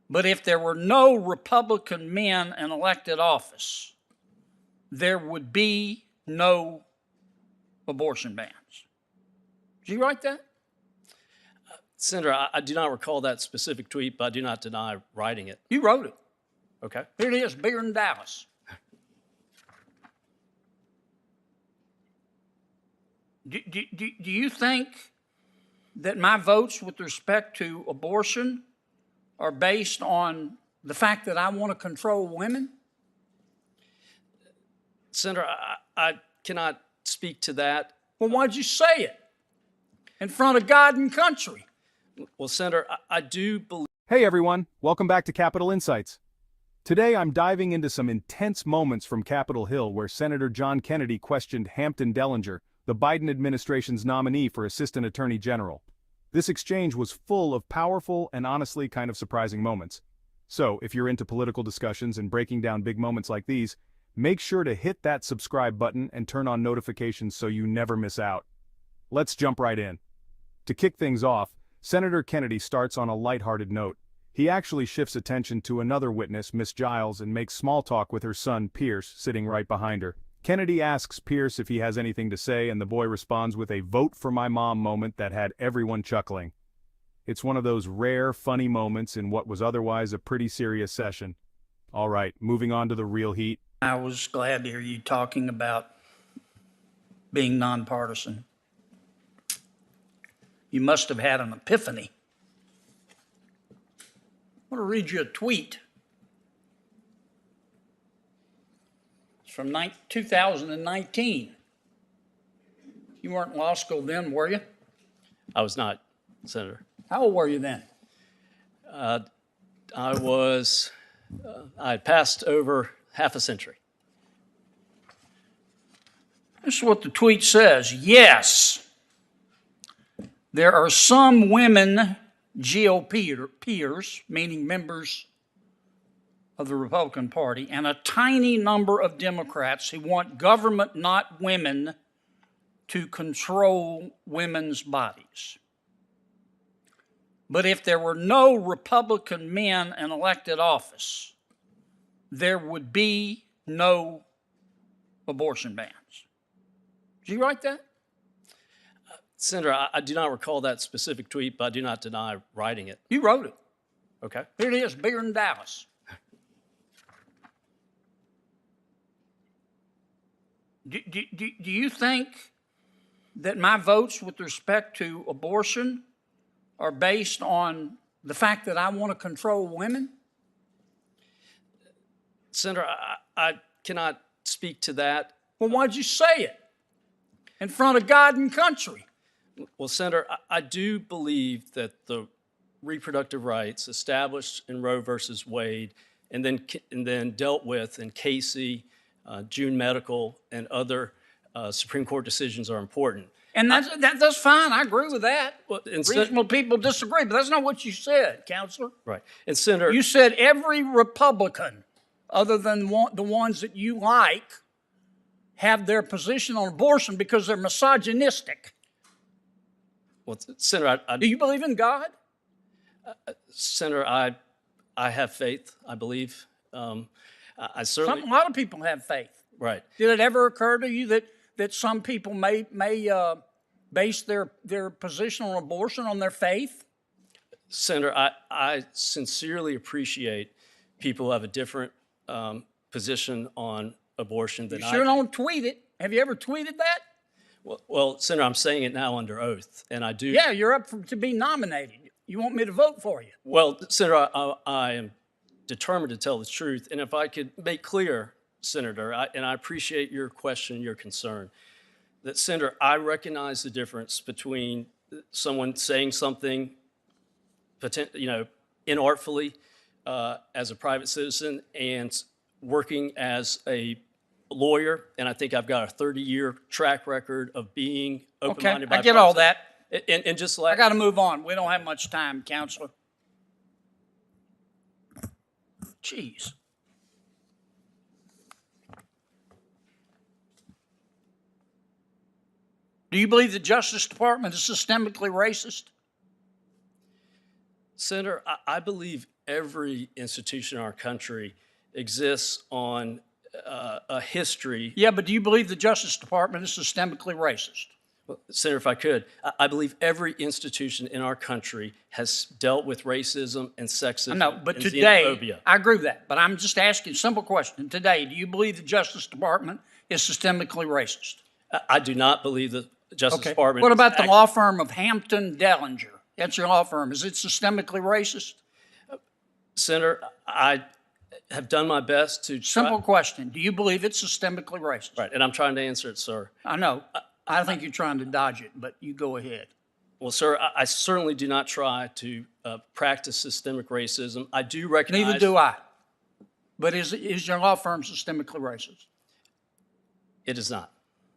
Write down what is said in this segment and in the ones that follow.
But if there were no Republican men in elected office, there would be no abortion bans. Did you write that? Senator, I do not recall that specific tweet, but I do not deny writing it. You wrote it. Okay. Here it is, bigger than Dallas. Do you think that my votes with respect to abortion are based on the fact that I want to control women? Senator, I cannot speak to that. Well, why'd you say it in front of God and country? Well, Senator, I do believe... Hey everyone, welcome back to Capitol Insights. Today I'm diving into some intense moments from Capitol Hill where Senator John Kennedy questioned Hampton Dellinger, the Biden administration's nominee for Assistant Attorney General. This exchange was full of powerful and honestly kind of surprising moments. So, if you're into political discussions and breaking down big moments like these, make sure to hit that subscribe button and turn on notifications so you never miss out. Let's jump right in. To kick things off, Senator Kennedy starts on a lighthearted note. He actually shifts attention to another witness, Miss Giles, and makes small talk with her son, Pierce, sitting right behind her. Kennedy asks Pierce if he has anything to say, and the boy responds with a vote for my mom moment that had everyone chuckling. It's one of those rare, funny moments in what was otherwise a pretty serious session. All right, moving on to the real heat. I was glad to hear you talking about being nonpartisan. You must have had an epiphany. I want to read you a tweet. It's from 2019. You weren't in law school then, were you? I was not, Senator. How old were you then? I had passed over half a century. This is what the tweet says. Yes, there are some women GOP peers, meaning members of the Republican Party, and a tiny number of Democrats who want government, not women, to control women's bodies. But if there were no Republican men in elected office, there would be no abortion bans. Did you write that? Senator, I do not recall that specific tweet, but I do not deny writing it. You wrote it. Okay. Here it is, bigger than Dallas. Do you think that my votes with respect to abortion are based on the fact that I want to control women? Senator, I cannot speak to that. Well, why'd you say it in front of God and country? Well, Senator, I do believe that the reproductive rights established in Roe versus Wade and then dealt with in Casey, June Medical, and other Supreme Court decisions are important. And that's fine. I agree with that. Well, reasonable people disagree, but that's not what you said, Counselor. Right. And Senator, you said every Republican, other than the ones that you like, have their position on abortion because they're misogynistic. Well, Senator, do you believe in God? Senator, I have faith. I believe. I certainly. A lot of people have faith. Right. Did it ever occur to you that some people may base their position on abortion on their faith? Senator, I sincerely appreciate people who have a different position on abortion than I do. You sure don't tweet it. Have you ever tweeted that? Well, Senator, I'm saying it now under oath, and I do. Yeah, you're up to be nominated. You want me to vote for you? Well, Senator, I am determined to tell the truth, and if I could make clear, Senator, and I appreciate your question, your concern, that, Senator, I recognize the difference between someone saying something, inartfully as a private citizen and working as a lawyer, and I think I've got a 30-year track record of being open-minded. Okay, I get all that. And just like I got to move on. We don't have much time, Counselor. Jeez. Do you believe the Justice Department is systemically racist? Senator, I believe every institution in our country exists on a history. Yeah, but do you believe the Justice Department is systemically racist? Senator, if I could, I believe every institution in our country has dealt with racism and sexism No, but and today, xenophobia. I agree with that, but I'm just asking a simple question. Today, do you believe the Justice Department is systemically racist? I do not believe the Justice Okay. Department. What is about the law firm of Hampton Dellinger? That's your law firm. Is it systemically racist? Senator, I have done my best to Simple question. Do you believe it's systemically racist? Right, and I'm trying to answer it, sir. I know. I think you're trying to dodge it, but you go ahead. Well, sir, I certainly do not try to practice systemic racism. I do recognize. Neither do I. But is your law firm systemically racist? It is not.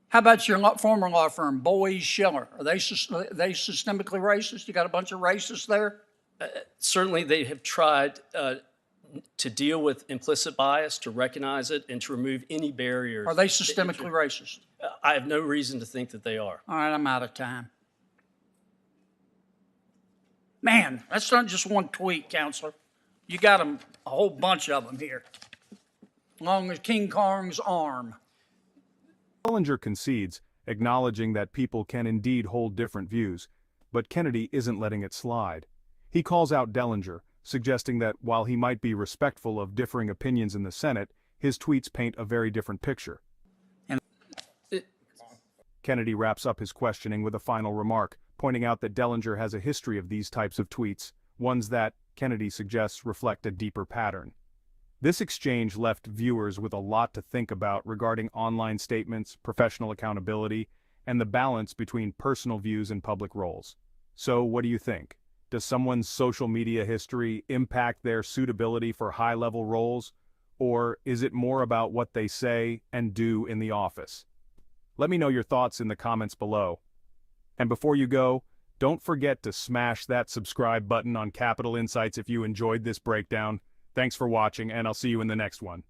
How about your former law firm, Boies Schiller? Are they systemically racist? You got a bunch of racists there? Certainly, they have tried to deal with implicit bias, to recognize it, and to remove any barriers. Are they systemically racist? I have no reason to think that they are. All right, I'm out of time. Man, that's not just one tweet, Counselor. You got them, a whole bunch of them here. Long as King Kong's arm. Dellinger concedes, acknowledging that people can indeed hold different views, but Kennedy isn't letting it slide. He calls out Dellinger, suggesting that while he might be respectful of differing opinions in the Senate, his tweets paint a very different picture. Kennedy wraps up his questioning with a final remark, pointing out that Dellinger has a history of these types of tweets, ones that, Kennedy suggests, reflect a deeper pattern. This exchange left viewers with a lot to think about regarding online statements, professional accountability, and the balance between personal views and public roles. So, what do you think? Does someone's social media history impact their suitability for high-level roles, or is it more about what they say and do in the office? Let me know your thoughts in the comments below. And before you go, don't forget to smash that subscribe button on Capitol Insights if you enjoyed this breakdown. Thanks for watching, and I'll see you in the next one.